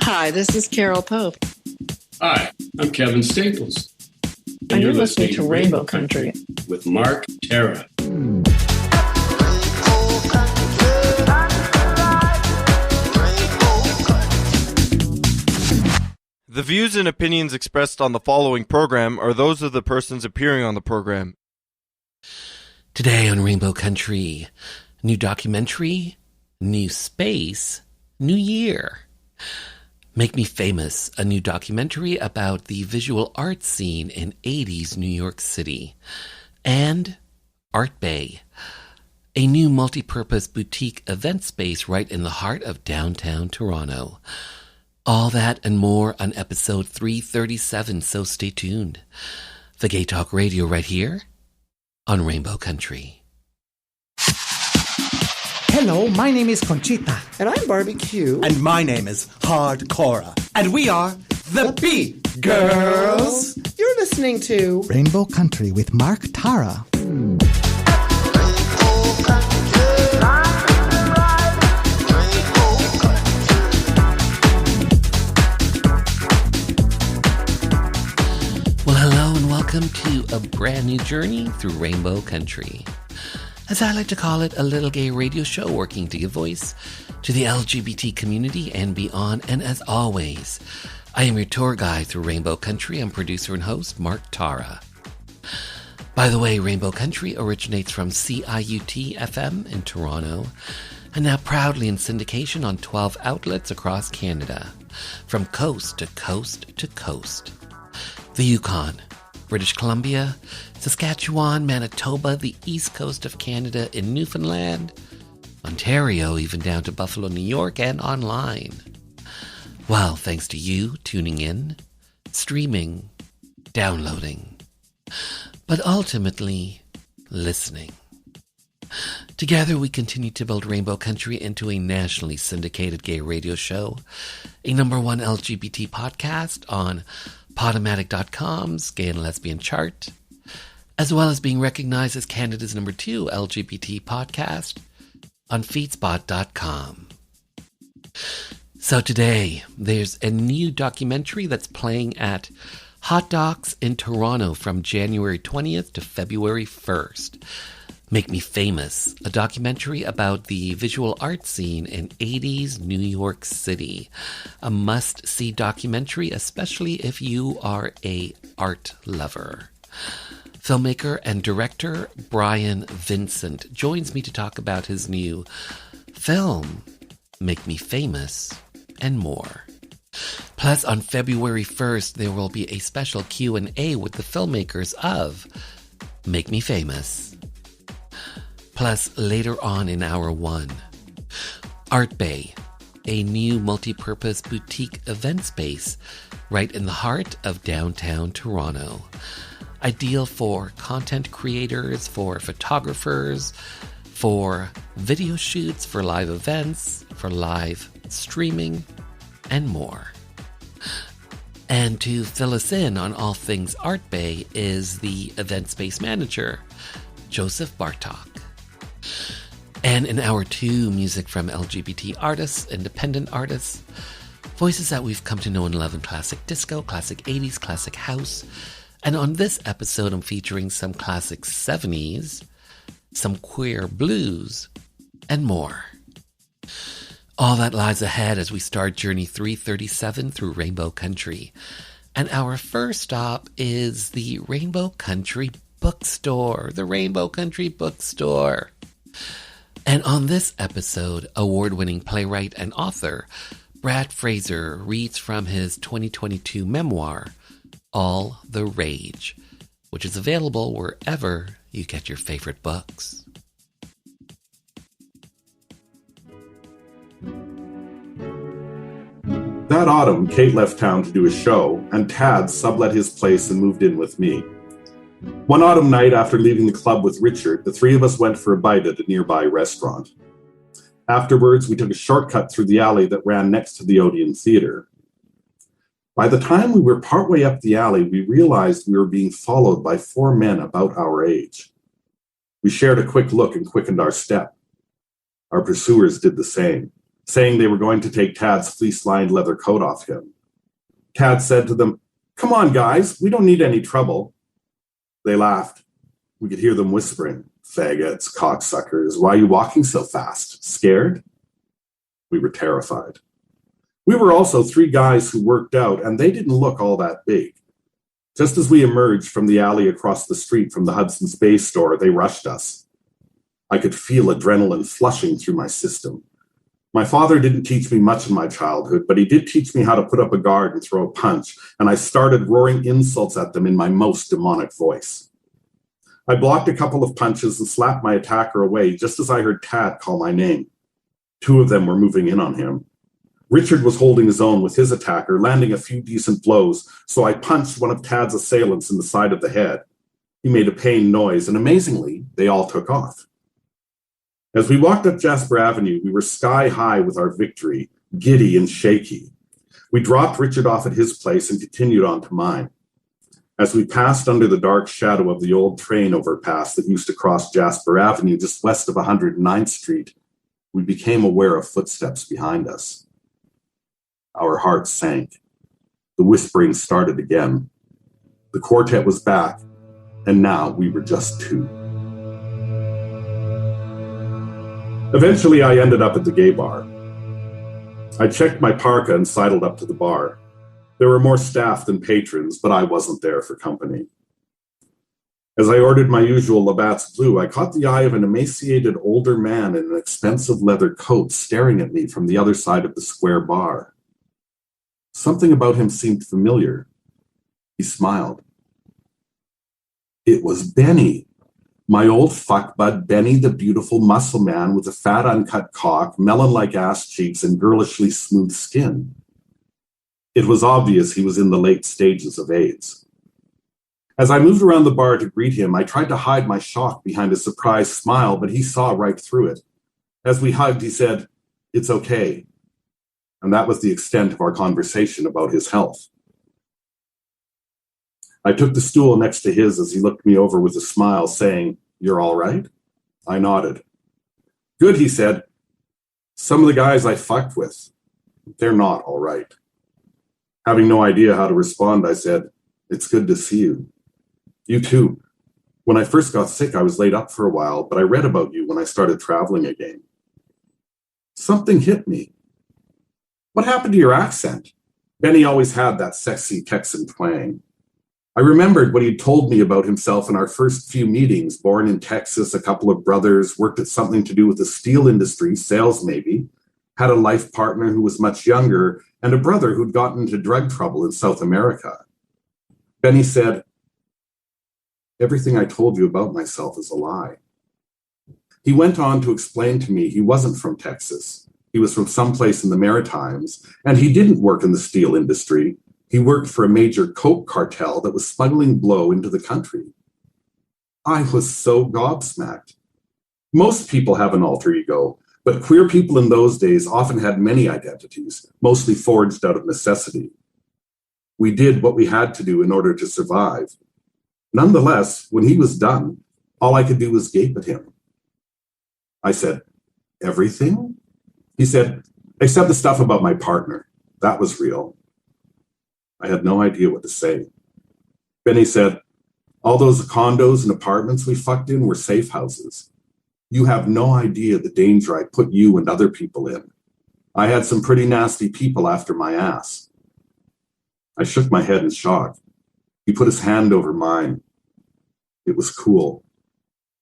Hi, this is Carol Pope. Hi, I'm Kevin Staples. And you're listening to Rainbow Country with Mark Tara. The views and opinions expressed on the following program are those of the persons appearing on the program. Today on Rainbow Country, new documentary, new space, new year. Make Me Famous, a new documentary about the visual art scene in 80s New York City. And Art Bay, a new multi-purpose boutique event space right in the heart of downtown Toronto. All that and more on episode 337, so stay tuned. The Gay Talk Radio right here on Rainbow Country. Hello, my name is Conchita. And I'm Barbecue. And my name is Hardcora. And we are the Beat Girls. You're listening to Rainbow Country with Mark Tara. Well, hello and welcome to a brand new journey through Rainbow Country. As I like to call it, a little gay radio show working to give voice to the LGBT community and beyond. And as always, I am your tour guide through Rainbow Country. I'm producer and host, Mark Tara. By the way, Rainbow Country originates from CIUT-FM in Toronto and now proudly in syndication on 12 outlets across Canada, from coast to coast to coast. The Yukon, British Columbia, Saskatchewan, Manitoba, the east coast of Canada in Newfoundland, Ontario, even down to Buffalo, New York, and online. Well, thanks to you tuning in, streaming, downloading, but ultimately listening. Together we continue to build Rainbow Country into a nationally syndicated gay radio show, a #1 LGBT podcast on Podomatic.com's Gay and Lesbian chart, as well as being recognized as Canada's #2 LGBT podcast on Feedspot.com. So today, there's a new documentary that's playing at Hot Docs in Toronto from January 20th to February 1st. Make Me Famous, a documentary about the visual art scene in 80s New York City. A must-see documentary, especially if you are a art lover. Filmmaker and director Brian Vincent joins me to talk about his new film, Make Me Famous, and more. Plus, on February 1st, there will be a special Q&A with the filmmakers of Make Me Famous. Plus, later on in Hour 1, Art Bay, a new multi-purpose boutique event space right in the heart of downtown Toronto. Ideal for content creators, for photographers, for video shoots, for live events, for live streaming, and more. And to fill us in on all things Art Bay is the event space manager, Joseph Bartok. And in Hour 2, music from LGBT artists, independent artists, voices that we've come to know and love in classic disco, classic 80s, classic house. And on this episode, I'm featuring some classic 70s, some queer blues, and more. All that lies ahead as we start Journey 337 through Rainbow Country. And our first stop is the Rainbow Country Bookstore, the Rainbow Country Bookstore. And on this episode, award-winning playwright and author Brad Fraser reads from his 2022 memoir, All the Rage, which is available wherever you get your favorite books. That autumn, Kate left town to do a show, and Tad sublet his place and moved in with me. One autumn night after leaving the club with Richard, the three of us went for a bite at a nearby restaurant. Afterwards, we took a shortcut through the alley that ran next to the Odeon Theatre. By the time we were partway up the alley, we realized we were being followed by 4 men about our age. We shared a quick look and quickened our step. Our pursuers did the same. saying they were going to take Tad's fleece-lined leather coat off him. Tad said to them, "Come on, guys, we don't need any trouble." They laughed. We could hear them whispering, "Faggots, cocksuckers, why are you walking so fast? Scared?" We were terrified. We were also 3 guys who worked out, and they didn't look all that big. Just as we emerged from the alley across the street from the Hudson's Bay store, they rushed us. I could feel adrenaline flushing through my system. My father didn't teach me much in my childhood, but he did teach me how to put up a guard and throw a punch, and I started roaring insults at them in my most demonic voice. I blocked a couple of punches and slapped my attacker away just as I heard Tad call my name. 2 of them were moving in on him. Richard was holding his own with his attacker, landing a few decent blows, so I punched one of Tad's assailants in the side of the head. He made a pained noise, and amazingly, they all took off. As we walked up Jasper Avenue, we were sky high with our victory, giddy and shaky. We dropped Richard off at his place and continued on to mine. As we passed under the dark shadow of the old train overpass that used to cross Jasper Avenue just west of 109th Street, we became aware of footsteps behind us. Our hearts sank. The whispering started again. The quartet was back, and now we were just 2. Eventually, I ended up at the gay bar. I checked my parka and sidled up to the bar. There were more staff than patrons, but I wasn't there for company. As I ordered my usual Labatt's Blue, I caught the eye of an emaciated older man in an expensive leather coat staring at me from the other side of the square bar. Something about him seemed familiar. He smiled. It was Benny, my old fuckbud Benny, the beautiful muscle man with a fat uncut cock, melon-like ass cheeks, and girlishly smooth skin. It was obvious he was in the late stages of AIDS. As I moved around the bar to greet him, I tried to hide my shock behind a surprised smile, but he saw right through it. As we hugged, he said, "It's okay." And that was the extent of our conversation about his health. I took the stool next to his as he looked me over with a smile, saying, "You're all right?" I nodded. "Good," he said. "Some of the guys I fucked with, they're not all right." Having no idea how to respond, I said, "It's good to see you. You too. When I first got sick, I was laid up for a while, but I read about you when I started traveling again." Something hit me. "What happened to your accent?" Benny always had that sexy Texan twang. I remembered what he'd told me about himself in our first few meetings, born in Texas, a couple of brothers, worked at something to do with the steel industry, sales maybe, had a life partner who was much younger, and a brother who'd gotten into drug trouble in South America. Benny said, "Everything I told you about myself is a lie." He went on to explain to me he wasn't from Texas. He was from someplace in the Maritimes, and he didn't work in the steel industry. He worked for a major coke cartel that was smuggling blow into the country. I was so gobsmacked. Most people have an alter ego, but queer people in those days often had many identities, mostly forged out of necessity. We did what we had to do in order to survive. Nonetheless, when he was done, all I could do was gape at him. I said, "Everything?" He said, "Except the stuff about my partner. That was real." I had no idea what to say. Benny said, "All those condos and apartments we fucked in were safe houses. You have no idea the danger I put you and other people in. I had some pretty nasty people after my ass." I shook my head in shock. He put his hand over mine. It was cool,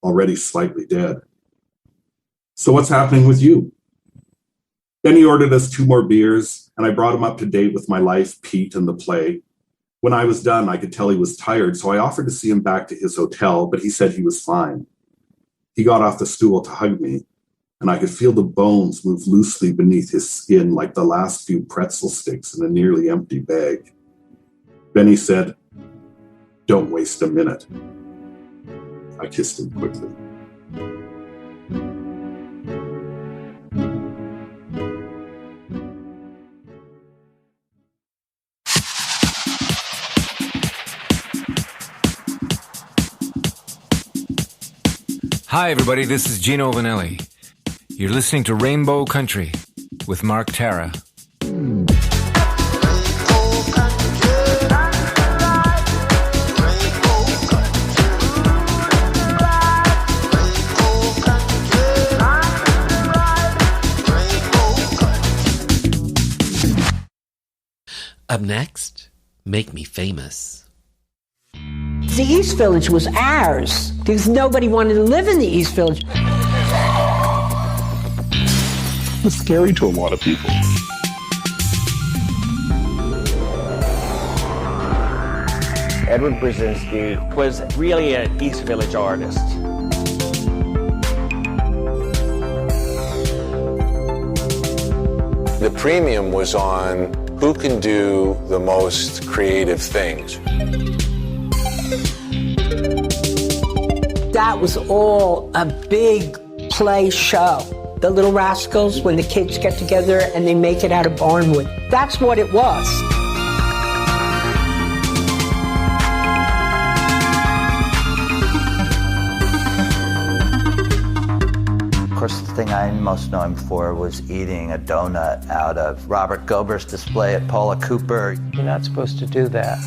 already slightly dead. "So what's happening with you?" Benny ordered us 2 more beers, and I brought him up to date with my life, Pete, and the play. When I was done, I could tell he was tired, so I offered to see him back to his hotel, but he said he was fine. He got off the stool to hug me, and I could feel the bones move loosely beneath his skin like the last few pretzel sticks in a nearly empty bag. Benny said, "Don't waste a minute." I kissed him quickly. Hi, everybody. This is Gino Vanelli. You're listening to Rainbow Country. with Mark Terra. Up next, Make Me Famous. The East Village was ours because nobody wanted to live in the East Village. It's scary to a lot of people. Edward Brzezinski was really an East Village artist. The premium was on who can do the most creative things. That was all a big play show. The Little Rascals, when the kids get together and they make it out of barnwood. That's what it was. Of course, the thing I most know him for was eating a donut out of Robert Gober's display at Paula Cooper. You're not supposed to do that.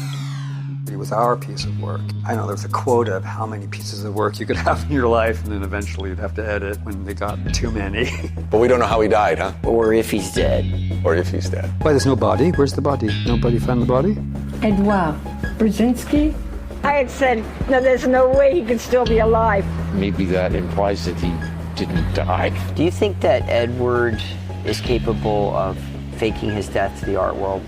It was our piece of work. I know there was a quota of how many pieces of work you could have in your life, and then eventually you'd have to edit when they got too many. But we don't know how he died, huh? Or if he's dead. Or if he's dead. Why, there's no body? Where's the body? Nobody found the body? Edouard Brzezinski? I had said, no, there's no way he could still be alive. Maybe that implies that he didn't die. Do you think that Edward is capable of faking his death to the art world?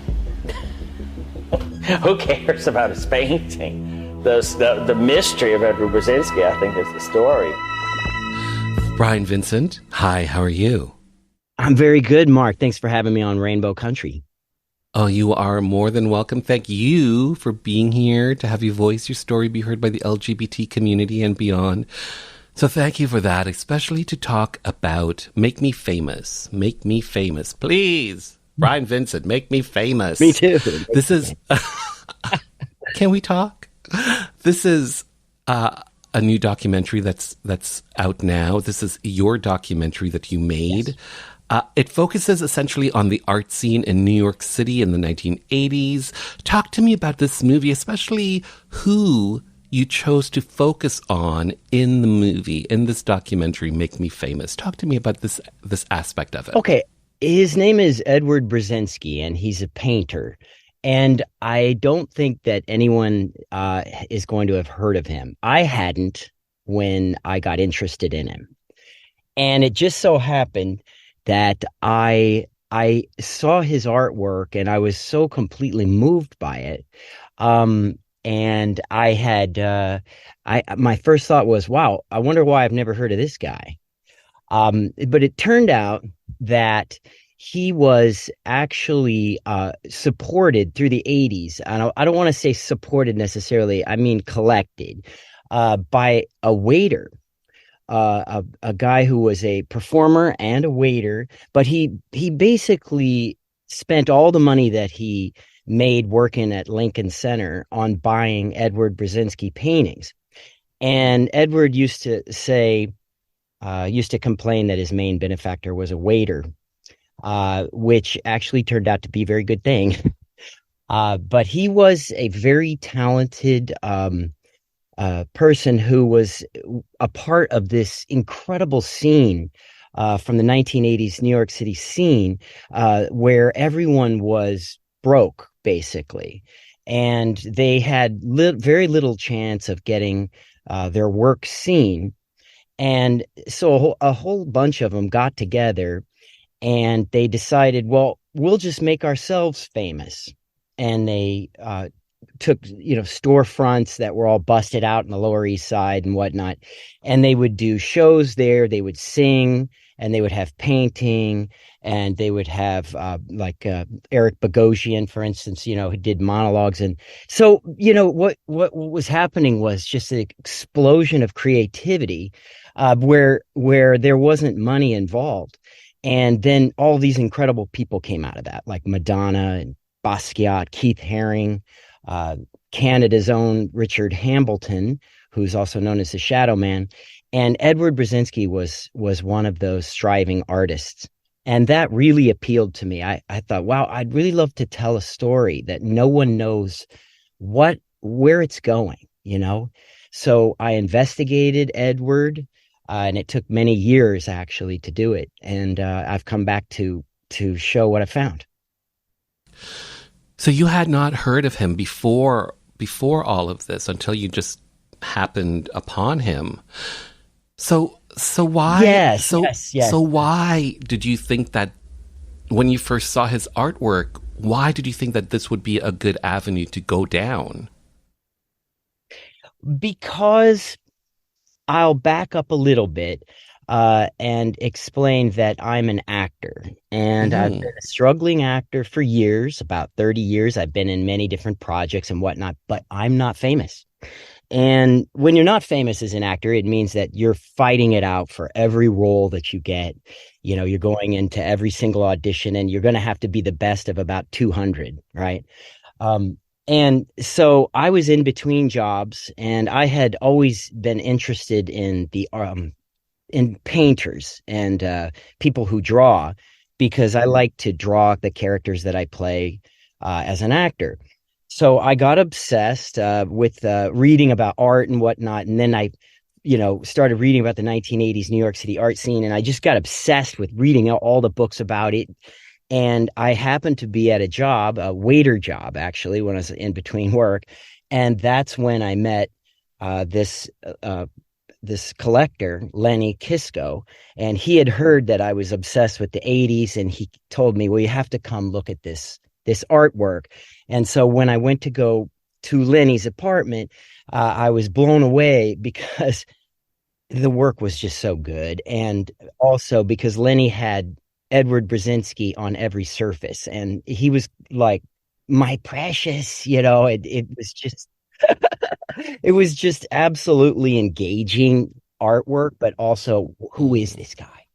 Who cares about his painting? The mystery of Edward Brzezinski, I think, is the story. Brian Vincent, hi, how are you? I'm very good, Mark. Thanks for having me on Rainbow Country. Oh, you are more than welcome. Thank you for being here to have your voice, your story be heard by the LGBT community and beyond. So thank you for that, especially to talk about Make Me Famous. Make me famous, please. Brian Vincent, make me famous. Me too. This is... Can we talk? This is a new documentary that's out now. This is your documentary that you made. Yes. It focuses essentially on the art scene in New York City in the 1980s. Talk to me about this movie, especially who you chose to focus on in the movie, in this documentary, Make Me Famous. Talk to me about this aspect of it. Okay. His name is Edward Brzezinski, and he's a painter. And I don't think that anyone is going to have heard of him. I hadn't when I got interested in him. And it just so happened that I saw his artwork, and I was so completely moved by it. And I had my first thought was, wow, I wonder why I've never heard of this guy. But it turned out that he was actually supported through the 80s. And I don't want to say supported necessarily. I mean collected by a waiter, a guy who was a performer and a waiter. But he basically spent all the money that he made working at Lincoln Center on buying Edward Brzezinski paintings. And Edward used to complain that his main benefactor was a waiter, which actually turned out to be a very good thing. But he was a very talented person who was a part of this incredible scene from the 1980s New York City scene, where everyone was broke, basically. And they had very little chance of getting their work seen. And so a whole bunch of them got together and they decided, well, we'll just make ourselves famous. And they took, storefronts that were all busted out in the Lower East Side and whatnot. And they would do shows there. They would sing and they would have painting and they would have Eric Bogosian, for instance, who did monologues. And so, what was happening was just an explosion of creativity where there wasn't money involved. And then all these incredible people came out of that, like Madonna and Basquiat, Keith Haring, Canada's own Richard Hambleton, who's also known as the Shadow Man. And Edward Brzezinski was one of those striving artists. And that really appealed to me. I thought, wow, I'd really love to tell a story that no one knows where it's going, you know? So I investigated Edward, and it took many years actually to do it. And I've come back to show what I found. So you had not heard of him before all of this until you just happened upon him. So why? Yes. So why did you think that when you first saw his artwork, why did you think that this would be a good avenue to go down? Because I'll back up a little bit and explain that I'm an actor, and I've been a struggling actor for years, about 30 years. I've been in many different projects and whatnot, but I'm not famous. And when you're not famous as an actor, it means that you're fighting it out for every role that you get. You know, you're going into every single audition, and you're going to have to be the best of about 200, right? And so I was in between jobs, and I had always been interested in in painters and people who draw, because I like to draw the characters that I play as an actor. So I got obsessed with reading about art and whatnot. And then I, started reading about the 1980s New York City art scene. And I just got obsessed with reading all the books about it. And I happened to be at a waiter job, actually, when I was in between work. And that's when I met this collector, Lenny Kisco. And he had heard that I was obsessed with the 80s. And he told me, well, you have to come look at this artwork. And so when I went to go to Lenny's apartment, I was blown away because the work was just so good. And also because Lenny had Edward Brzezinski on every surface. And he was like, my precious, it was just, it was just absolutely engaging artwork, but also, who is this guy?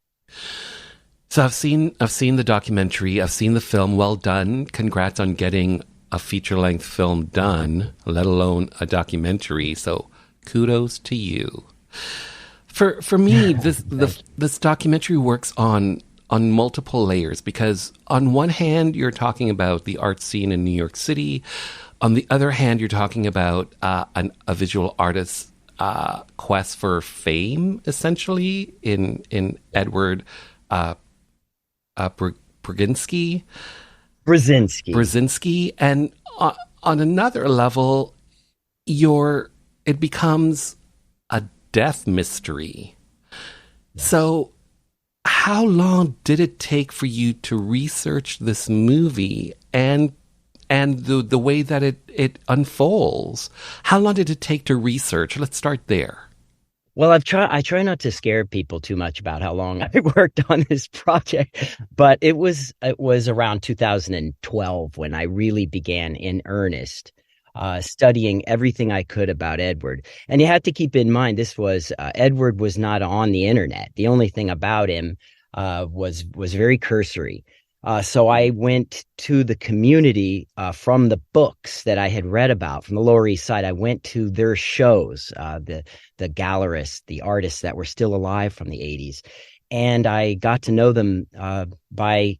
So I've seen the documentary, I've seen the film. Well done. Congrats on getting a feature-length film done, let alone a documentary. So kudos to you. For me, this documentary works on multiple layers, because on one hand, you're talking about the art scene in New York City. On the other hand, you're talking about a visual artist's quest for fame, essentially, in Edward Brzezinski. And on another level, it becomes a death mystery. So how long did it take for you to research this movie and the way that it unfolds? How long did it take to research? Let's start there. Well, I try not to scare people too much about how long I worked on this project, but it was around 2012 when I really began in earnest studying everything I could about Edward. And you have to keep in mind, this was Edward was not on the internet. The only thing about him was very cursory. So I went to the community from the books that I had read about from the Lower East Side. I went to their shows, the gallerists, the artists that were still alive from the 80s. And I got to know them by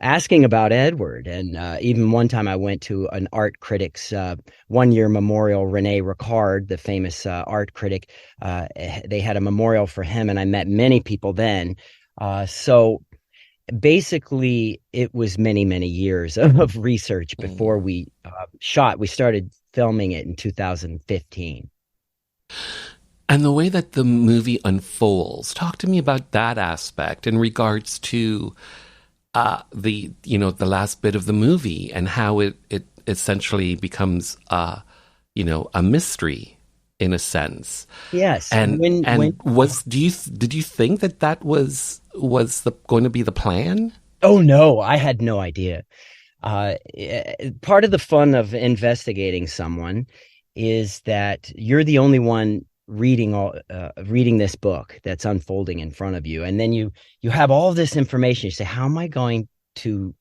asking about Edward. And even one time I went to an art critic's one-year memorial, René Ricard, the famous art critic. They had a memorial for him, and I met many people then. So basically, it was many, many years of research before we shot. We started filming it in 2015. And the way that the movie unfolds, talk to me about that aspect in regards to the last bit of the movie and how it essentially becomes a mystery in a sense. Yes. And did you think that was going to be the plan? Oh no, I had no idea. Part of the fun of investigating someone is that you're the only one reading this book that's unfolding in front of you, and then you have all this information. You say, how am I going to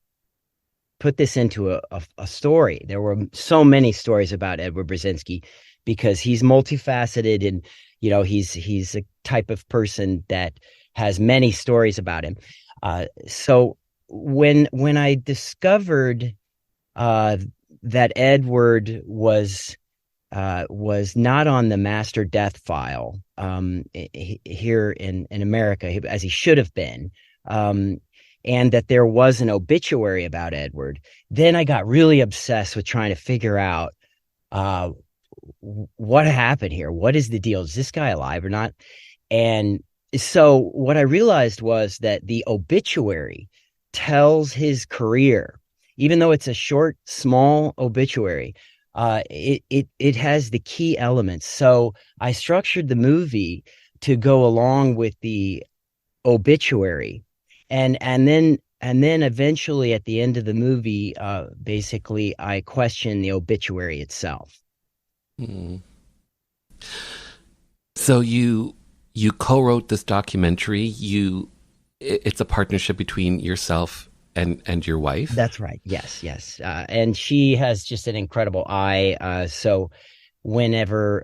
put this into a story? There were so many stories about Edward Brzezinski because he's multifaceted, and he's a type of person that has many stories about him. So when I discovered that Edward was not on the master death file here in America, as he should have been, and that there was an obituary about Edward, then I got really obsessed with trying to figure out what happened here. What is the deal? Is this guy alive or not? And so what I realized was that the obituary tells his career. Even though it's a short, small obituary, it has the key elements. So I structured the movie to go along with the obituary, and then eventually at the end of the movie, basically I question the obituary itself. Mm. So you co-wrote this documentary. It's a partnership between yourself and your wife. That's right. Yes. And she has just an incredible eye. So whenever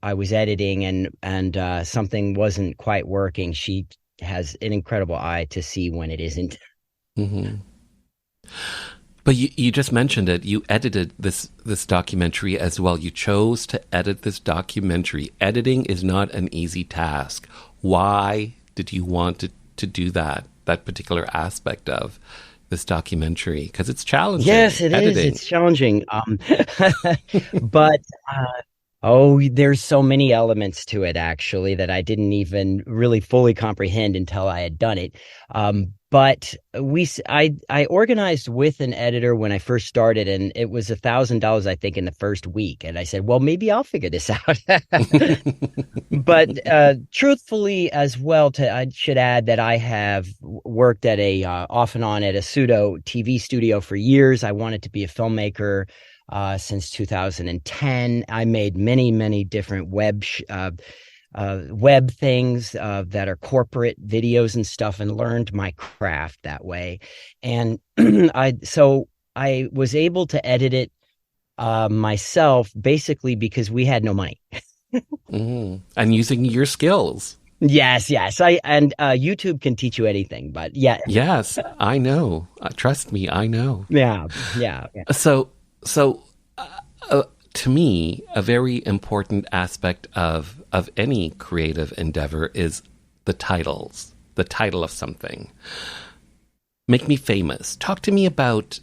I was editing and something wasn't quite working, she has an incredible eye to see when it isn't. Mm-hmm. But you just mentioned it. You edited this documentary as well. You chose to edit this documentary. Editing is not an easy task. Why did you want to do that particular aspect of this documentary? Because it's challenging. Yes, it is. It's challenging. But there's so many elements to it, actually, that I didn't even really fully comprehend until I had done it. But I organized with an editor when I first started, and it was $1,000, I think, in the first week. And I said, well, maybe I'll figure this out. But truthfully, as well, I should add that I have worked at off and on at a pseudo TV studio for years. I wanted to be a filmmaker since 2010. I made many, many different web things that are corporate videos and stuff, and learned my craft that way. And I was able to edit it myself, basically because we had no money. Mm-hmm. And using your skills. Yes. YouTube can teach you anything, but yeah. Yes, I know. Trust me, I know. Yeah. So to me, a very important aspect of any creative endeavor is the title of something. Make Me Famous. Talk to me about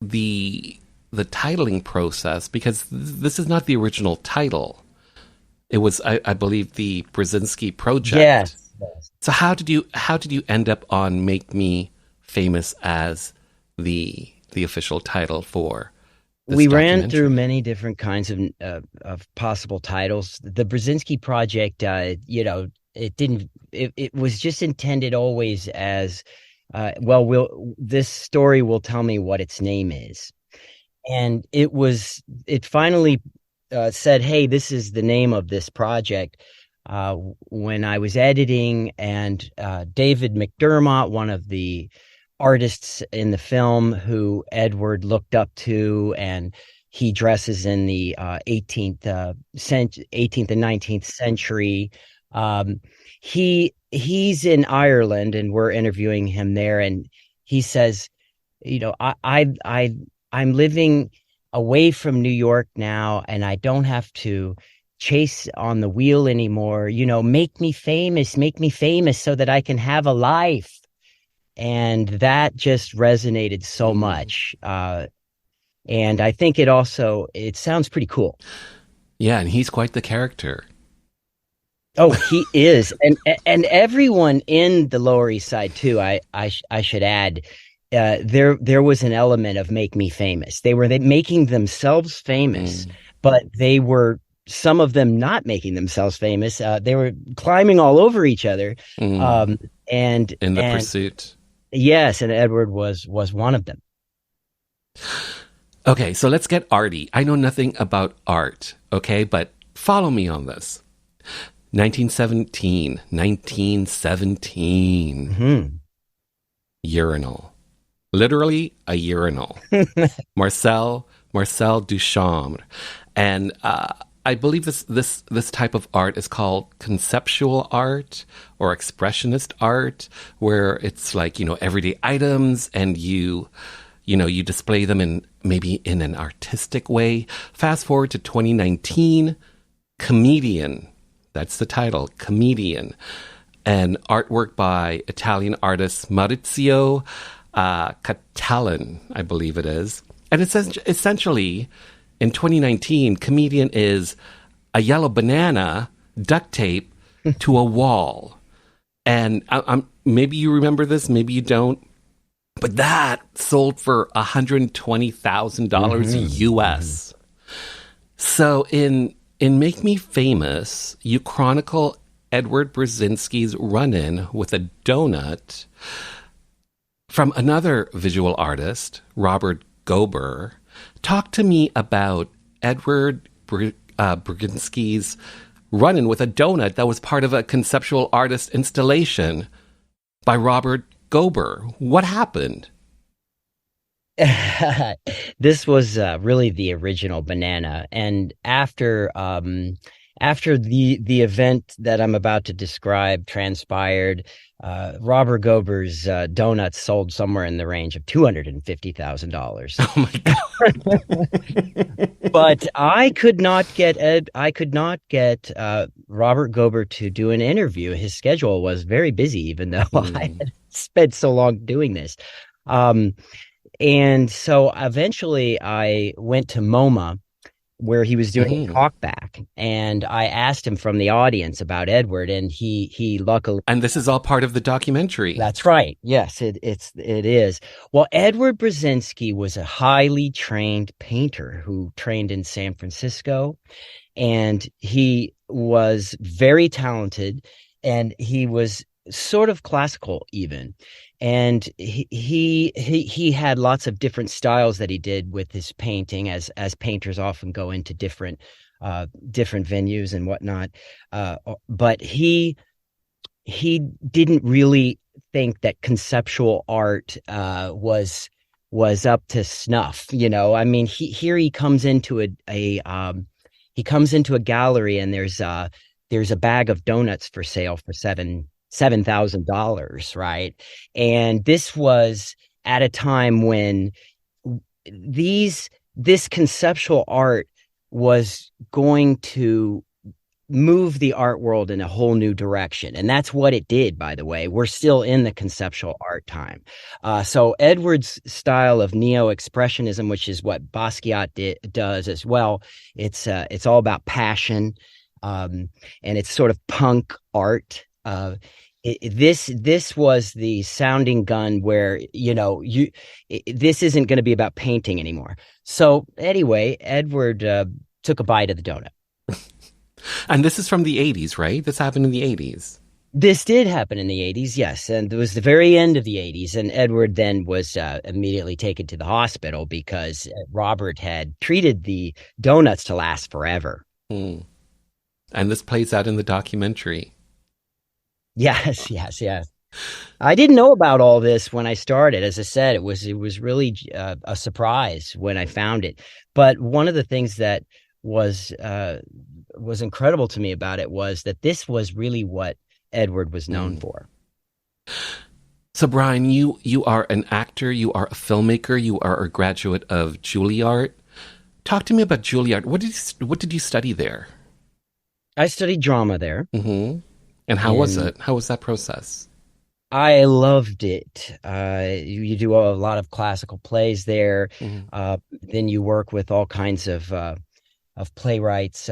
the titling process, because this is not the original title. It was, I believe, the Brzezinski project. Yes. So how did you end up on Make Me Famous as the official title for this We ran through many different kinds of possible titles. The Brzezinski project, it was just intended always as, this story will tell me what its name is. And it finally said, hey, this is the name of this project. When I was editing, and David McDermott, one of the artists in the film who Edward looked up to, and he dresses in the 18th and 19th century. He's in Ireland, and we're interviewing him there, and he says, I'm living away from New York now, and I don't have to chase on the wheel anymore. Make me famous so that I can have a life. And that just resonated so much. And I think it sounds pretty cool. Yeah, and he's quite the character. Oh, he is. And everyone in the Lower East Side too, I should add, there was an element of Make Me Famous. They were making themselves famous, but they were, some of them not making themselves famous. They were climbing all over each other. And in the pursuit. Yes, and Edward was one of them. Okay, so let's get arty. I know nothing about art, okay, but follow me on this. 1917. Mm-hmm. Urinal. Literally a urinal. Marcel Duchamp. And I believe this type of art is called conceptual art or expressionist art, where it's like, everyday items, and you display them in an artistic way. Fast forward to 2019, Comedian. That's the title, Comedian. And artwork by Italian artist Maurizio Catalan, I believe it is. And it says essentially, in 2019, Comedian is a yellow banana duct tape to a wall. And maybe you remember this, maybe you don't. But that sold for $120,000 US. So in Make Me Famous, you chronicle Edward Brzezinski's run-in with a donut from another visual artist, Robert Gober. Talk to me about Edward Brzezinski's run-in with a donut that was part of a conceptual artist installation by Robert Gober. What happened? This was really the original banana, and after the event that I'm about to describe transpired, Robert Gober's donuts sold somewhere in the range of $250,000. Oh my God! But I could not get Robert Gober to do an interview. His schedule was very busy, even though I had spent so long doing this. And so eventually I went to MoMA, where he was doing a talkback, and I asked him from the audience about Edward, and he luckily. And this is all part of the documentary. That's right. Yes, it is. Well, Edward Brzezinski was a highly trained painter who trained in San Francisco, and he was very talented, and he was sort of classical even. And he had lots of different styles that he did with his painting, as painters often go into different venues and whatnot. But he didn't really think that conceptual art was up to snuff. I mean, he comes into a gallery, and there's a bag of donuts for sale for $7,000, right? And this was at a time when this conceptual art was going to move the art world in a whole new direction. And that's what it did, by the way. We're still in the conceptual art time. So Edward's style of neo-expressionism, which is what Basquiat does as well, it's all about passion, and it's sort of punk art. This was the sounding gun where, this isn't going to be about painting anymore. So anyway, Edward took a bite of the donut. And this is from the 80s, right? This happened in the 80s. This did happen in the 80s, yes. And it was the very end of the 80s. And Edward then was immediately taken to the hospital because Robert had treated the donuts to last forever. And this plays out in the documentary. Yes. I didn't know about all this when I started. As I said, it was really a surprise when I found it. But one of the things that was incredible to me about it was that this was really what Edward was known for. So, Brian, you are an actor, you are a filmmaker, you are a graduate of Juilliard. Talk to me about Juilliard. What did you study there? I studied drama there. Mm-hmm. And how was it? How was that process? I loved it. You do a lot of classical plays there. Then you work with all kinds of playwrights.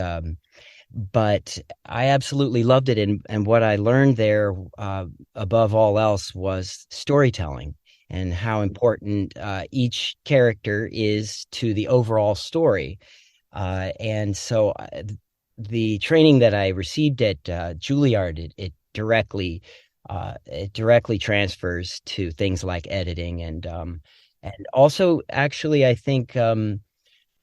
But I absolutely loved it. And what I learned there, above all else, was storytelling and how important each character is to the overall story. And so the training that I received at Juilliard, it directly transfers to things like editing and also actually I think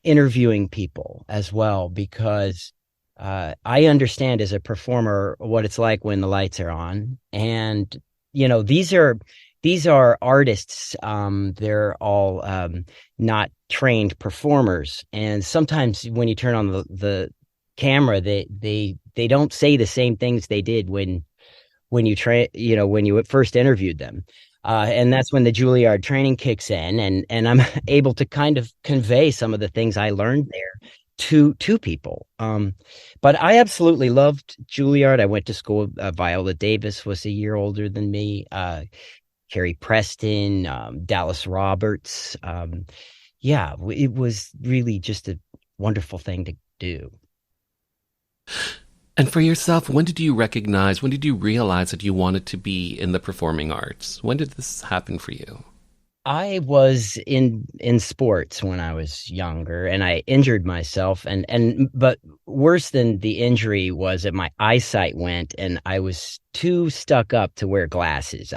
interviewing people as well, because I understand as a performer what it's like when the lights are on, and these are artists. They're all not trained performers, and sometimes when you turn on the camera, they don't say the same things they did when when you first interviewed them. And that's when the Juilliard training kicks in, and I'm able to kind of convey some of the things I learned there to people. But I absolutely loved Juilliard. I went to school. Viola Davis was a year older than me. Carrie Preston, Dallas Roberts. Yeah, it was really just a wonderful thing to do. And for yourself, when did you realize that you wanted to be in the performing arts? When did this happen for you? I was in sports when I was younger, and I injured myself, but worse than the injury was that my eyesight went, and I was too stuck up to wear glasses.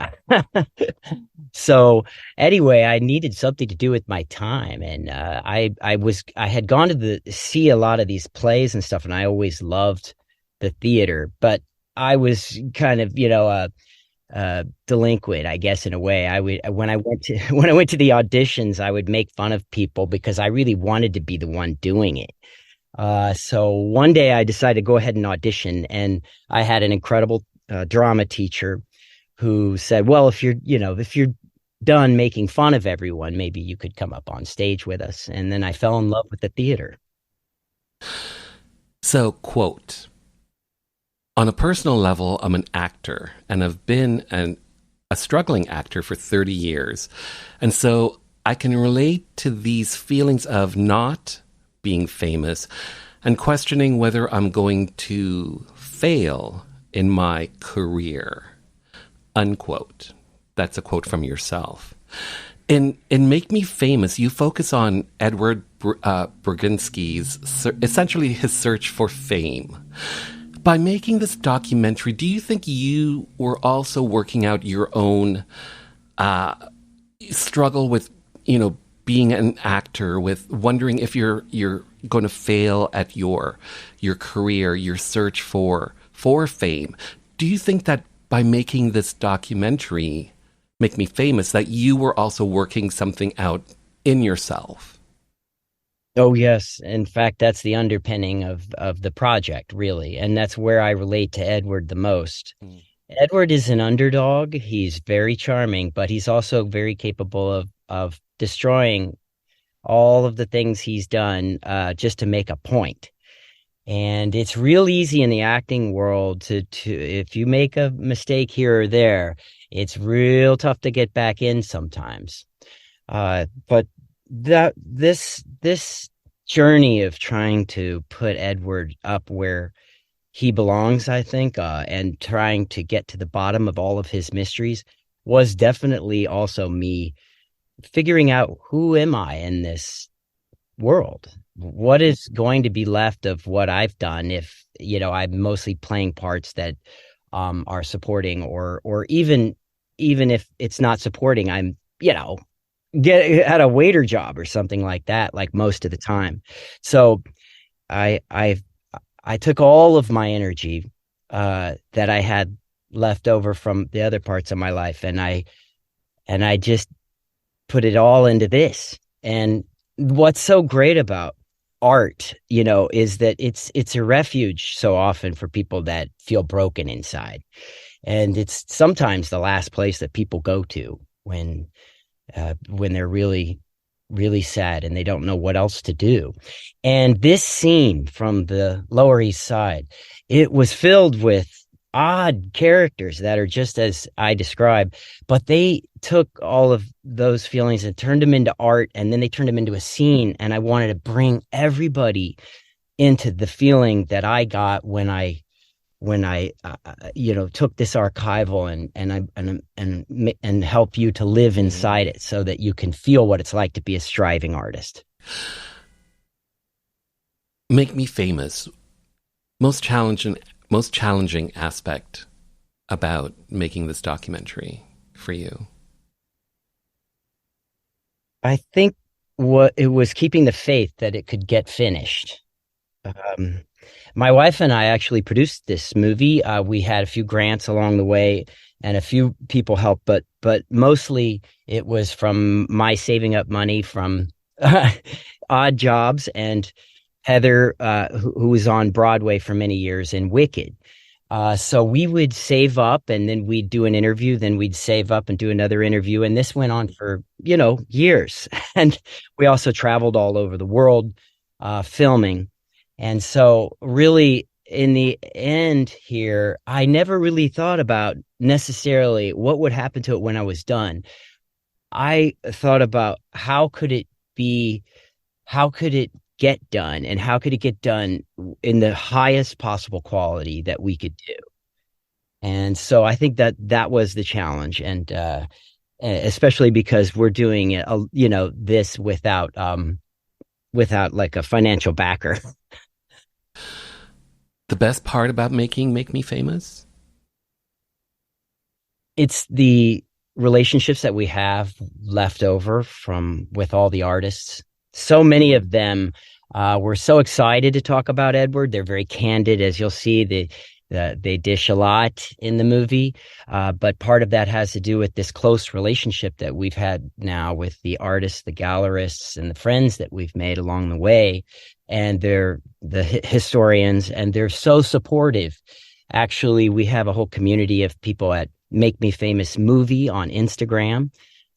So anyway, I needed something to do with my time, and I had gone to see a lot of these plays and stuff, and I always loved the theater, but I was kind of delinquent, I guess, in a way. When I went to the auditions, I would make fun of people because I really wanted to be the one doing it. So one day I decided to go ahead and audition, and I had an incredible drama teacher who said, well, if you're done making fun of everyone, maybe you could come up on stage with us. And then I fell in love with the theater. So, quote, on a personal level, I'm an actor, and I've been a struggling actor for 30 years. And so I can relate to these feelings of not being famous and questioning whether I'm going to fail in my career. Unquote. That's a quote from yourself. In Make Me Famous, you focus on Edward Brzezinski's, essentially his search for fame. By making this documentary, do you think you were also working out your own struggle with, being an actor, with wondering if you're going to fail at your career, your search for fame? Do you think that by making this documentary, Make Me Famous, that you were also working something out in yourself? Oh, yes. In fact, that's the underpinning of the project, really. And that's where I relate to Edward the most. Edward is an underdog. He's very charming, but he's also very capable of destroying all of the things he's done just to make a point. And it's real easy in the acting world to if you make a mistake here or there, it's real tough to get back in sometimes. But this journey of trying to put Edward up where he belongs, I think, and trying to get to the bottom of all of his mysteries was definitely also me figuring out, who am I in this world? What is going to be left of what I've done if, I'm mostly playing parts that are supporting, or even if it's not supporting, I'm, get a waiter job or something like that, like most of the time. So I took all of my energy that I had left over from the other parts of my life, and I just put it all into this. And what's so great about art, is that it's a refuge so often for people that feel broken inside. And it's sometimes the last place that people go to when they're really, really sad and they don't know what else to do. And this scene from the Lower East Side, it was filled with odd characters that are just as I described, but they took all of those feelings and turned them into art, and then they turned them into a scene. And I wanted to bring everybody into the feeling that I got when I took this archival and help you to live inside it, so that you can feel what it's like to be a striving artist. Make Me Famous. Most challenging aspect about making this documentary for you? I think what it was keeping the faith that it could get finished. My wife and I actually produced this movie. We had a few grants along the way, and a few people helped, but mostly it was from my saving up money from odd jobs and Heather, who was on Broadway for many years in Wicked. So we would save up and then we'd do an interview, then we'd save up and do another interview. And this went on for, years. And we also traveled all over the world filming. And so really in the end here, I never really thought about necessarily what would happen to it when I was done. I thought about how could it get done and how could it get done in the highest possible quality that we could do. And so I think that was the challenge. And especially because we're doing it, this without like a financial backer. The best part about making Make Me Famous? It's the relationships that we have left over with all the artists. So many of them were so excited to talk about Edward. They're very candid, as you'll see. They dish a lot in the movie, but part of that has to do with this close relationship that we've had now with the artists, the gallerists, and the friends that we've made along the way. And they're the historians, and they're so supportive. Actually, we have a whole community of people at Make Me Famous Movie on Instagram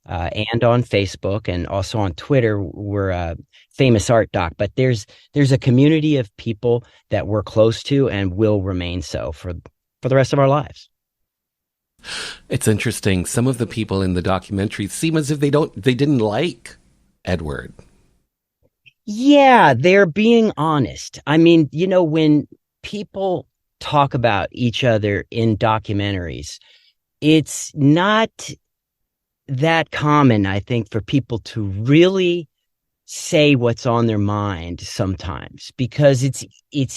and on Facebook, and also on Twitter. We're Famous Art Doc. But there's a community of people that we're close to and will remain so for the rest of our lives. It's interesting. Some of the people in the documentary seem as if they didn't like Edward. Yeah, they're being honest. I mean, when people talk about each other in documentaries, it's not that common, I think, for people to really say what's on their mind sometimes, because it's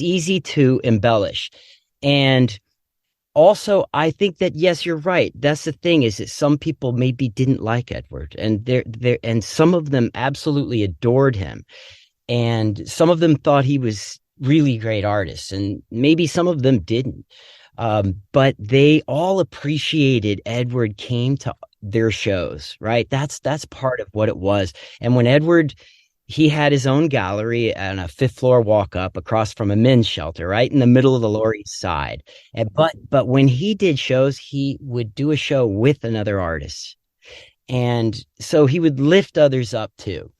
easy to embellish. And also, I think that, yes, you're right. That's the thing, is that some people maybe didn't like Edward, and and some of them absolutely adored him. And some of them thought he was really great artist, and maybe some of them didn't. But they all appreciated Edward came to their shows, right? That's part of what it was. And when Edward, he had his own gallery on a 5th floor walk up across from a men's shelter, right in the middle of the Lower East Side. But when he did shows, he would do a show with another artist. And so he would lift others up too.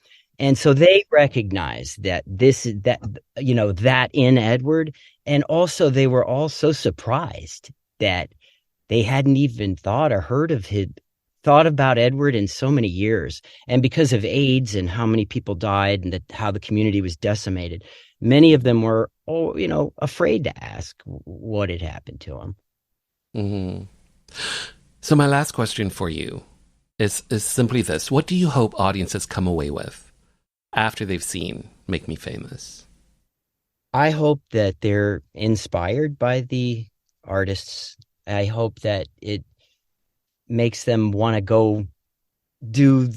And so they recognized that that in Edward. And also they were all so surprised that they hadn't even thought about Edward in so many years. And because of AIDS and how many people died and how the community was decimated, many of them were, afraid to ask what had happened to him. Mm-hmm. So my last question for you is simply this. What do you hope audiences come away with after they've seen Make Me Famous? I hope that they're inspired by the artists. I hope that it makes them want to go do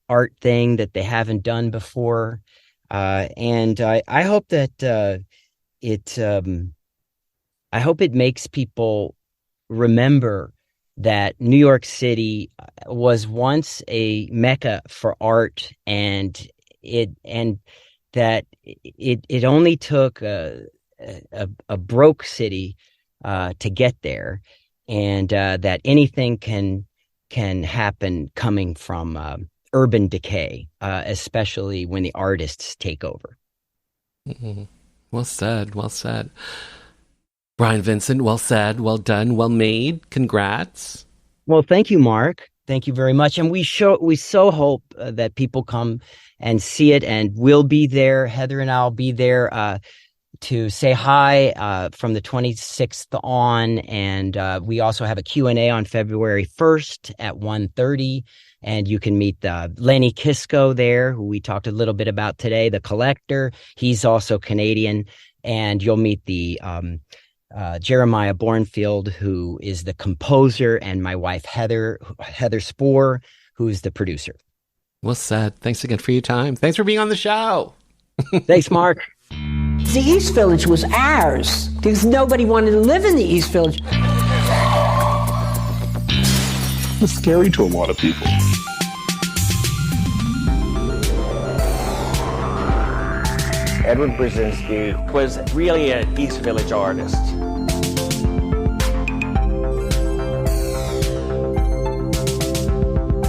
art thing that they haven't done before. And I hope that I hope it makes people remember that New York City was once a mecca for art, and that it only took a broke city to get there, and that anything can happen coming from urban decay, especially when the artists take over. Mm-hmm. Well said. Well said. Brian Vincent, well said, well done, well made. Congrats. Well, thank you, Mark. Thank you very much. And we so hope that people come and see it, and we'll be there. Heather and I'll be there to say hi from the 26th on. And we also have a Q&A on February 1st at 1:30. And you can meet Lenny Kisco there, who we talked a little bit about today, the collector. He's also Canadian. And you'll meet the Jeremiah Bornfield, who is the composer, and my wife, Heather Spoor, who's the producer. Well said. Thanks again for your time. Thanks for being on the show. Thanks, Mark. The East Village was ours because nobody wanted to live in the East Village. It's scary to a lot of people. Edward Brzezinski was really an East Village artist.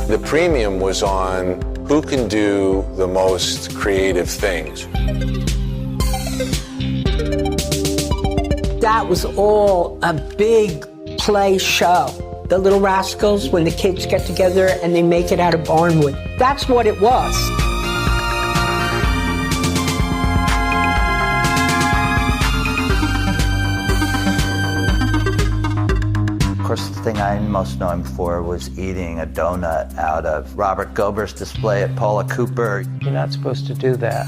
The premium was on who can do the most creative things. That was all a big play show. The Little Rascals, when the kids get together and they make it out of barnwood. That's what it was. Of course, the thing I most know him for was eating a donut out of Robert Gober's display at Paula Cooper. You're not supposed to do that.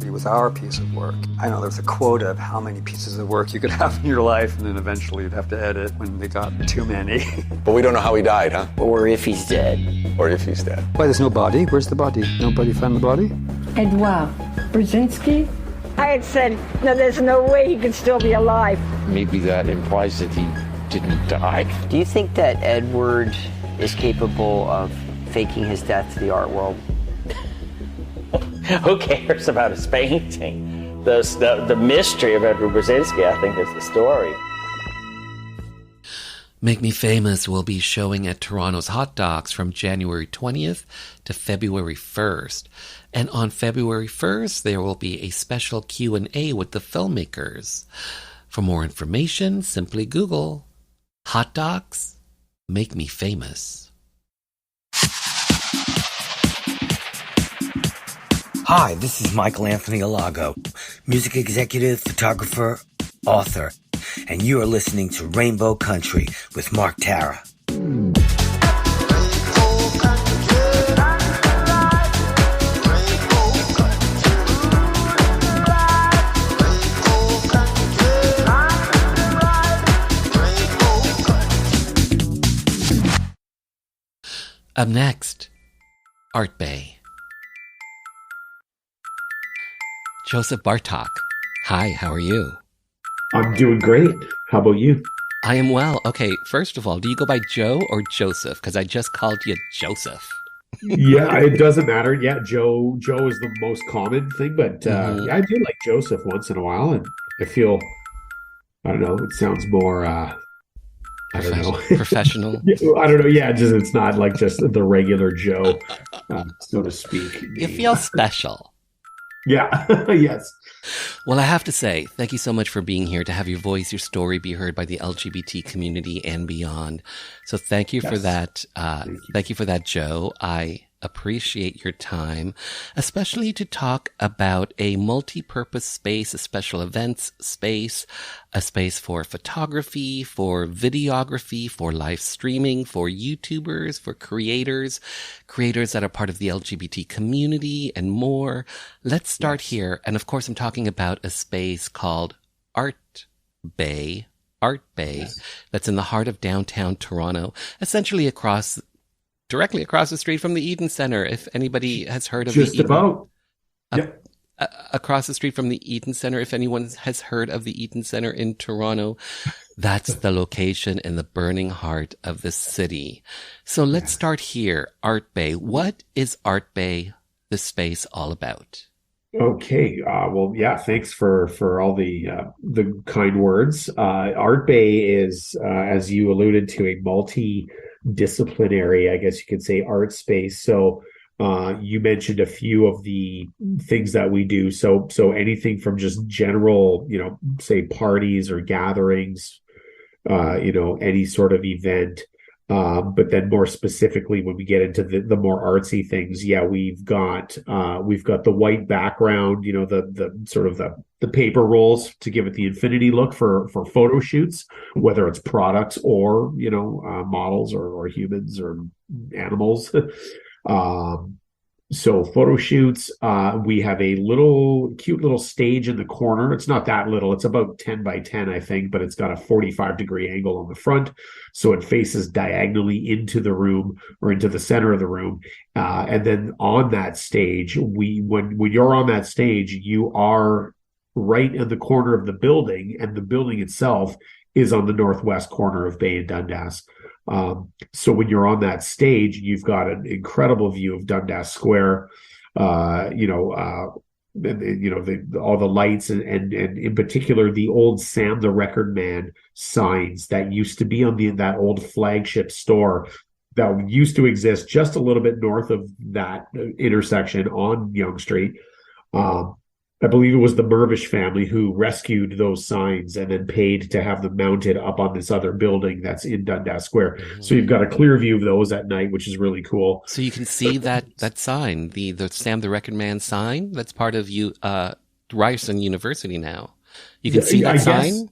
It was our piece of work. I know there's a quota of how many pieces of work you could have in your life, and then eventually you'd have to edit when they got too many. But we don't know how he died, huh? Or if he's dead. Or if he's dead. Why, there's no body? Where's the body? Nobody found the body? Edouard Brzezinski. I had said, no, there's no way he could still be alive. Maybe that implies that he didn't die. Do you think that Edward is capable of faking his death to the art world? Who cares about his painting? The mystery of Edward Brzezinski, I think, is the story. Make Me Famous will be showing at Toronto's Hot Docs from January 20th to February 1st. And on February 1st, there will be a special Q&A with the filmmakers. For more information, simply Google Hot Docs Make Me Famous. Hi, this is Michael Anthony Alago, music executive, photographer, author, and you are listening to Rainbow Country with Mark Tara. Up next, Art Bay. Joseph Bartok. Hi, how are you? I'm doing great. How about you? I am well. Okay, first of all, do you go by Joe or Joseph? Because I just called you Joseph. Yeah, it doesn't matter. Yeah, Joe is the most common thing, but yeah, I do like Joseph once in a while, and I feel, I don't know, it sounds more, I don't know. Professional? I don't know. Yeah, just it's not like just the regular Joe, so to speak. You feel special. Yeah, yes. Well, I have to say, thank you so much for being here to have your voice, your story be heard by the LGBT community and beyond. So thank you for that. Thank you for that, Joe. I appreciate your time, especially to talk about a multi-purpose space, a special events space, a space for photography, for videography, for live streaming, for YouTubers, for creators that are part of the LGBT community and more. Let's start here. And of course, I'm talking about a space called Art Bay, that's in the heart of downtown Toronto, essentially directly across the street from the Eden Center. If anybody has heard of across the street from the Eden Center, if anyone has heard of the Eden Center in Toronto, that's the location in the burning heart of the city. So let's start here. Art Bay. What is Art Bay, the space, all about? Okay. Well, yeah, thanks for all the kind words. Art Bay is, as you alluded to, a multi-disciplinary, I guess you could say, art space. So you mentioned a few of the things that we do. So anything from just general, say parties or gatherings, any sort of event. But then more specifically, when we get into the more artsy things, yeah, we've got the white background, the sort of the paper rolls to give it the infinity look for photo shoots, whether it's products or, models or humans or animals. So photo shoots, we have a cute little stage in the corner. It's not that little. It's about 10 by 10, I think, but it's got a 45-degree angle on the front. So it faces diagonally into the room or into the center of the room. And then on that stage, when you're on that stage, you are right in the corner of the building, and the building itself is on the northwest corner of Bay and Dundas. So when you're on that stage, you've got an incredible view of Dundas Square, all the lights and in particular the old Sam the Record Man signs that used to be on that old flagship store that used to exist just a little bit north of that intersection on Yonge Street. I believe it was the Mirvish family who rescued those signs and then paid to have them mounted up on this other building that's in Dundas Square. So you've got a clear view of those at night, which is really cool. So you can see that sign, the Sam the Record Man sign, that's part of Ryerson University now. You can see that sign?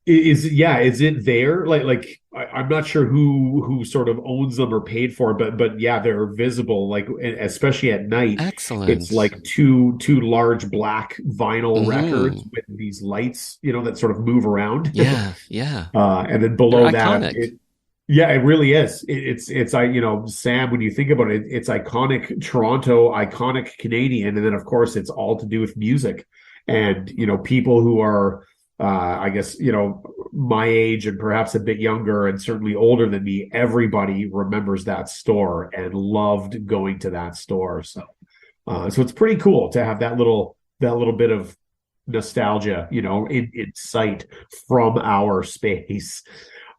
Is it there? Like I'm not sure who sort of owns them or paid for it, but yeah, they're visible, like especially at night. Excellent. It's like two large black vinyl records with these lights, that sort of move around. Yeah. And then below that, iconic. it really is. It's Sam, when you think about it, it's iconic Toronto, iconic Canadian, and then of course it's all to do with music. And people who are I guess, my age and perhaps a bit younger and certainly older than me, everybody remembers that store and loved going to that store. So it's pretty cool to have that little bit of nostalgia, in sight from our space.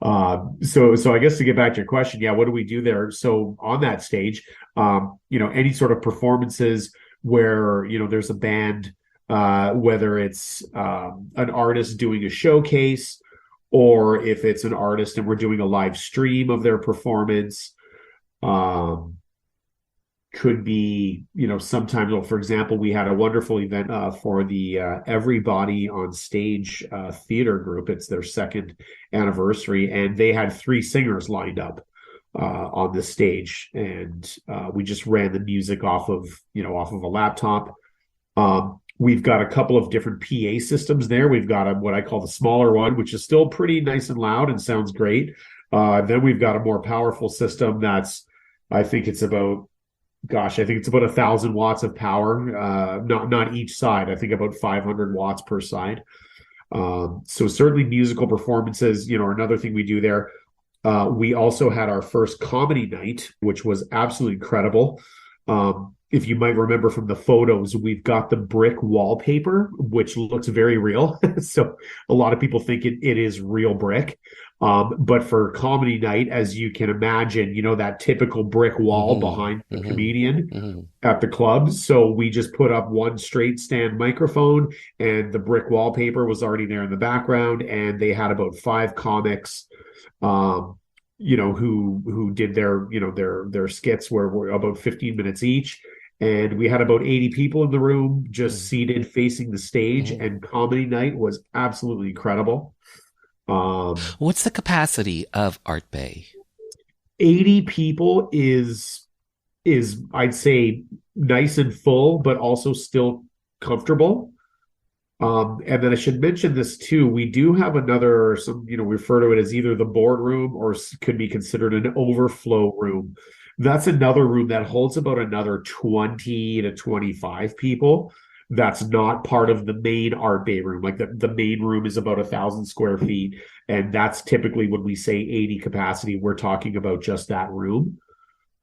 So I guess to get back to your question, what do we do there? So on that stage, any sort of performances where, there's a band, whether it's an artist doing a showcase or if it's an artist and we're doing a live stream of their performance, could be, sometimes, for example, we had a wonderful event for the Everybody on Stage theater group. It's their second anniversary, and they had 3 singers lined up on the stage, and we just ran the music off of a laptop. We've got a couple of different PA systems there. We've got what I call the smaller one, which is still pretty nice and loud and sounds great. Then we've got a more powerful system I think it's about 1,000 watts of power, not each side. I think about 500 watts per side. So certainly musical performances, another thing we do there. We also had our first comedy night, which was absolutely incredible. If you might remember from the photos, we've got the brick wallpaper, which looks very real. So a lot of people think it is real brick. But for comedy night, as you can imagine, that typical brick wall behind the comedian at the club. So we just put up one straight stand microphone, and the brick wallpaper was already there in the background. And they had about 5 comics, who did their skits were about 15 minutes each. And we had about 80 people in the room just seated facing the stage, and comedy night was absolutely incredible. What's the capacity of Art Bay? 80 people is I'd say nice and full, but also still comfortable. And then I should mention this too. We do have we refer to it as either the boardroom or could be considered an overflow room. That's another room that holds about another 20 to 25 people. That's not part of the main Art Bay room. Like the main room is about 1,000 square feet. And that's typically when we say 80 capacity, we're talking about just that room.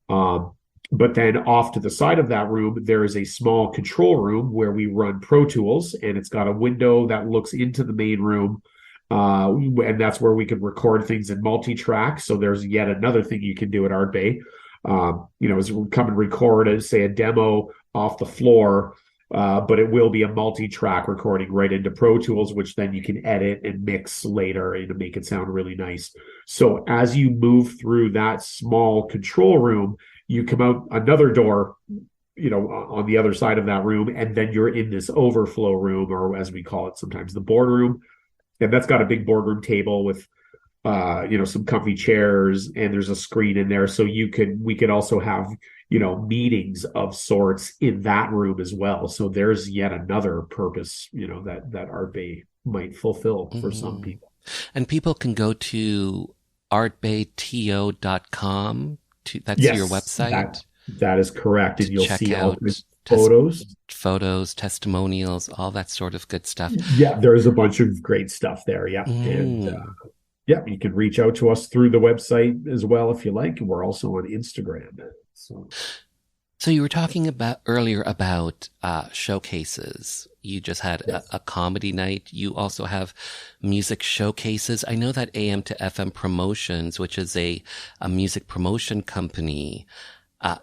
But then off to the side of that room, there is a small control room where we run Pro Tools, and it's got a window that looks into the main room. And that's where we can record things in multi-track. So there's yet another thing you can do at Art Bay. Is come and record, say, a demo off the floor, but it will be a multi-track recording right into Pro Tools, which then you can edit and mix later and make it sound really nice. So as you move through that small control room, you come out another door, on the other side of that room, and then you're in this overflow room, or as we call it sometimes, the boardroom. And that's got a big boardroom table with some comfy chairs, and there's a screen in there. So we could also have, meetings of sorts in that room as well. So there's yet another purpose, that Art Bay might fulfill for some people. And people can go to artbayto.com. That's your website. That is correct. And you'll see all the photos, testimonials, all that sort of good stuff. Yeah, there's a bunch of great stuff there. Yeah. And you can reach out to us through the website as well if you like. We're also on Instagram. So you were talking about earlier about showcases. You just had a comedy night. You also have music showcases. I know that AM to FM Promotions, which is a music promotion company,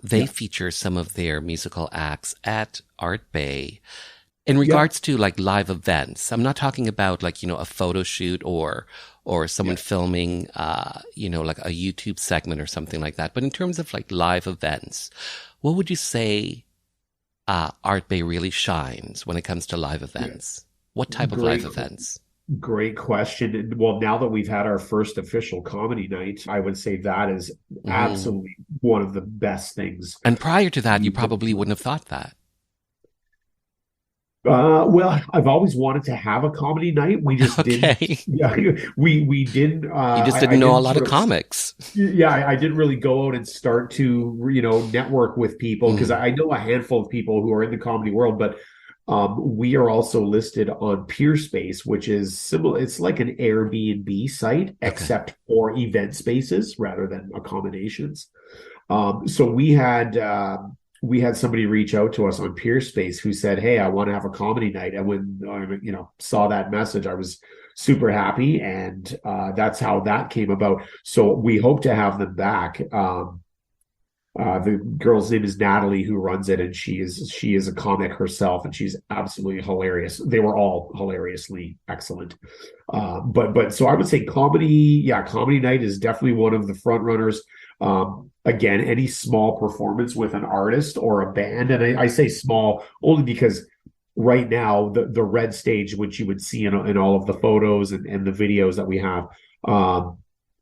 they feature some of their musical acts at Art Bay. In regards to like live events, I'm not talking about like, a photo shoot or someone filming, like a YouTube segment or something like that. But in terms of like live events, what would you say Art Bay really shines when it comes to live events? What type of live events? Great question. Well, now that we've had our first official comedy night, I would say that is absolutely one of the best things. And prior to that, you probably wouldn't have thought that. Well, I've always wanted to have a comedy night. We just didn't. Yeah, we didn't. You just didn't know a lot of comics. Yeah, I didn't really go out and start to, network with people because I know a handful of people who are in the comedy world, but we are also listed on Peerspace, which is similar. It's like an Airbnb site, except for event spaces rather than accommodations. So we had somebody reach out to us on Peerspace who said, "Hey, I want to have a comedy night." And when I, saw that message, I was super happy, and that's how that came about. So we hope to have them back. The girl's name is Natalie, who runs it, and she is a comic herself, and she's absolutely hilarious. They were all hilariously excellent. But so I would say comedy night is definitely one of the front runners. Again, any small performance with an artist or a band, and I say small only because right now the red stage, which you would see in all of the photos and the videos that we have,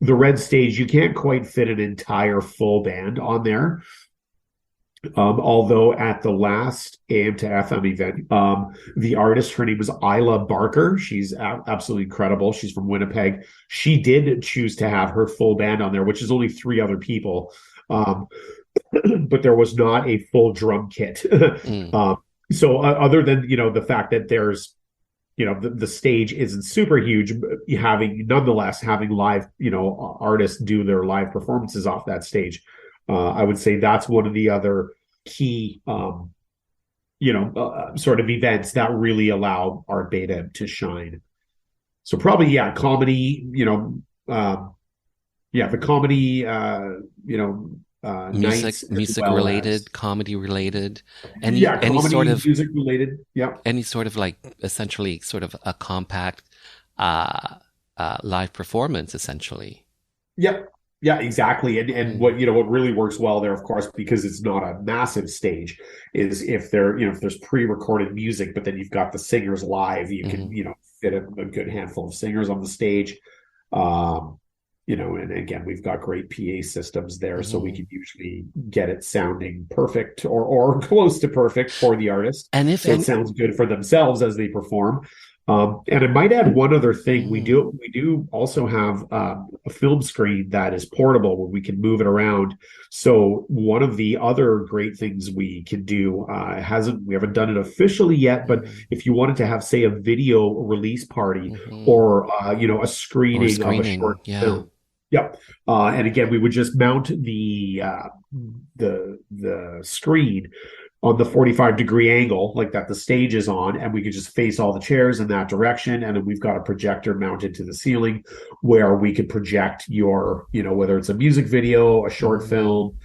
the red stage, you can't quite fit an entire full band on there. Although at the last AM to FM event, the artist, her name was Isla Barker. She's absolutely incredible. She's from Winnipeg. She did choose to have her full band on there, which is only 3 other people. But there was not a full drum kit. So other than, the fact that there's, the stage isn't super huge, nonetheless having live, artists do their live performances off that stage. I would say that's one of the other key, sort of events that really allow Art Bay to shine. So probably, comedy, the comedy, music related, comedy related, comedy, sort of music related. Yeah. Any sort of like essentially sort of a compact, live performance essentially. Yep. Yeah, exactly. And what really works well there, of course, because it's not a massive stage, is if there's pre-recorded music, but then you've got the singers live, you can, fit a good handful of singers on the stage. And again, we've got great PA systems there, so we can usually get it sounding perfect or close to perfect for the artist. And if it sounds good for themselves as they perform. And I might add one other thing. We do also have a film screen that is portable where we can move it around. So one of the other great things we can do, we haven't done it officially yet, but if you wanted to have, say, a video release party or a screening of a short film. Yep. And again, we would just mount the screen on the 45-degree angle like that the stage is on, and we could just face all the chairs in that direction. And then we've got a projector mounted to the ceiling where we could project your, whether it's a music video, a short film,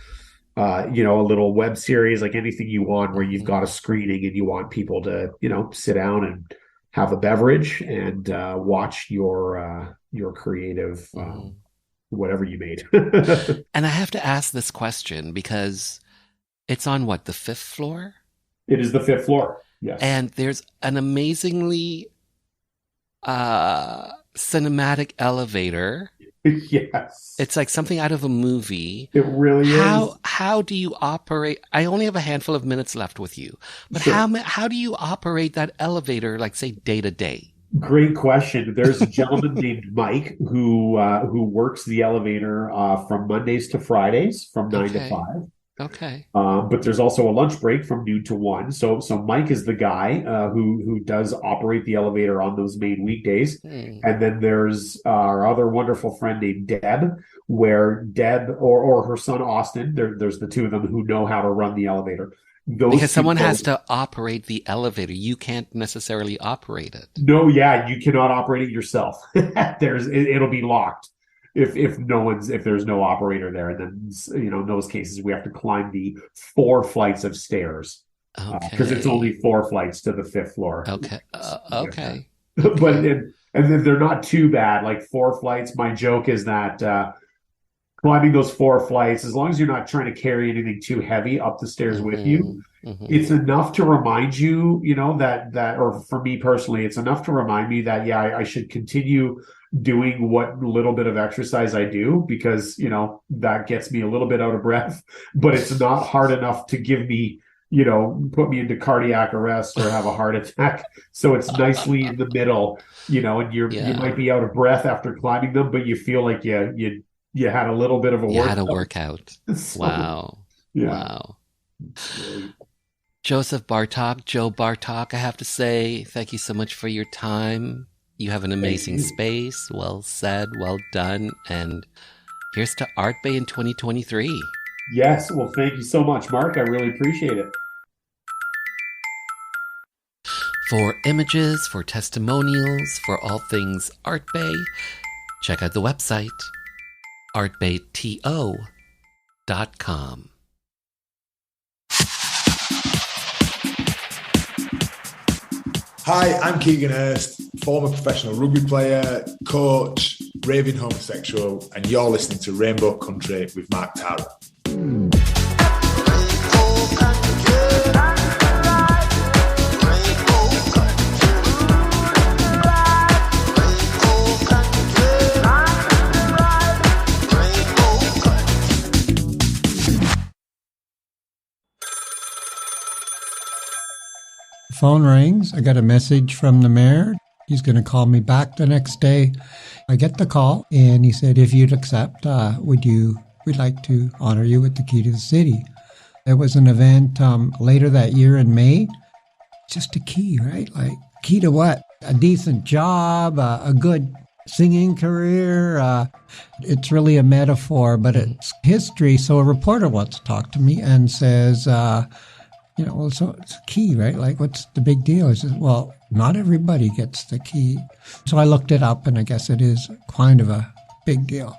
a little web series, like anything you want, where you've got a screening and you want people to, sit down and have a beverage and watch your creative whatever you made. And I have to ask this question because it's on what, the 5th floor? It is the 5th floor. Yes. And there's an amazingly cinematic elevator. Yes. It's like something out of a movie. It really is. How do you operate? I only have a handful of minutes left with you, but Sure. how do you operate that elevator, like say day to day? Great question. There's a gentleman named Mike who works the elevator from Mondays to Fridays from 9 to 5. Okay. But there's also a lunch break from noon to 1. So Mike is the guy who does operate the elevator on those main weekdays. And then there's our other wonderful friend named Deb, where Deb or her son Austin, there's the two of them who know how to run the elevator. Because someone has to operate the elevator. You can't necessarily operate it. No, yeah, you cannot operate it yourself. It'll be locked if there's no operator there. And then, in those cases, we have to climb the 4 flights of stairs because it's only 4 flights to the 5th floor. Okay. Okay. But and then they're not too bad. Like 4 flights. My joke is that climbing those 4 flights, as long as you're not trying to carry anything too heavy up the stairs with you, it's enough to remind you, that, or for me personally, it's enough to remind me that, I should continue doing what little bit of exercise I do, because, that gets me a little bit out of breath, but it's not hard enough to give me, put me into cardiac arrest or have a heart attack. So it's nicely in the middle, and you might be out of breath after climbing them, but you feel like you had a little bit of a workout. You had a workout. Wow. Yeah. Wow. Joseph Bartok, Joe Bartok, I have to say, thank you so much for your time. You have an amazing space. Well said. Well done. And here's to Art Bay in 2023. Yes. Well, thank you so much, Mark. I really appreciate it. For images, for testimonials, for all things Art Bay, check out the website, artbayto.com. Hi, I'm Keegan Hurst, former professional rugby player, coach, raving homosexual, and you're listening to Rainbow Country with Mark Tara. Phone rings. I got a message from the mayor. He's going to call me back the next day. I get the call, and he said, if you'd accept, we'd like to honor you with the key to the city. There was an event later that year in May. Just a key, right? Like, key to what? A decent job, a good singing career. It's really a metaphor, but it's history. So a reporter wants to talk to me and says, so it's a key, right? Like, what's the big deal? I said, well, not everybody gets the key. So I looked it up, and I guess it is kind of a big deal.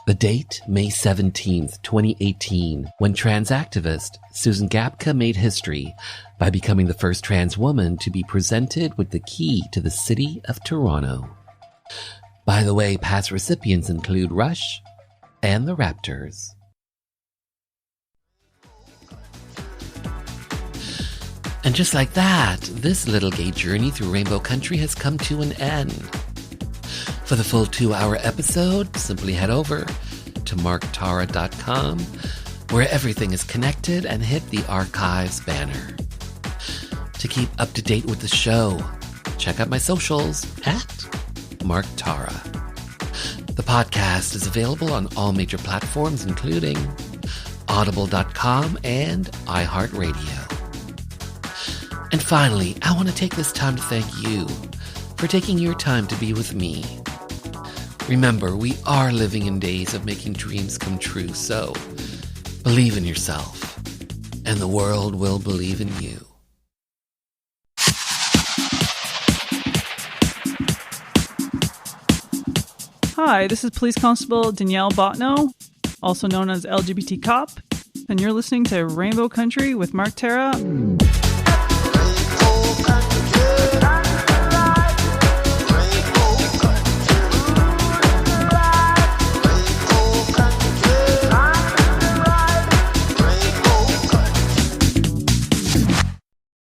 The date, May 17th, 2018, when trans activist Susan Gapka made history by becoming the first trans woman to be presented with the key to the city of Toronto. By the way, past recipients include Rush and the Raptors. And just like that, this little gay journey through Rainbow Country has come to an end. For the full 2-hour episode, simply head over to marktara.com, where everything is connected, and hit the archives banner. To keep up to date with the show, check out my socials at Mark Tara. The podcast is available on all major platforms, including audible.com and iHeartRadio. And finally, I want to take this time to thank you for taking your time to be with me. Remember, we are living in days of making dreams come true, so believe in yourself, and the world will believe in you. Hi, this is Police Constable Danielle Botno, also known as LGBT Cop, and you're listening to Rainbow Country with Mark Tara.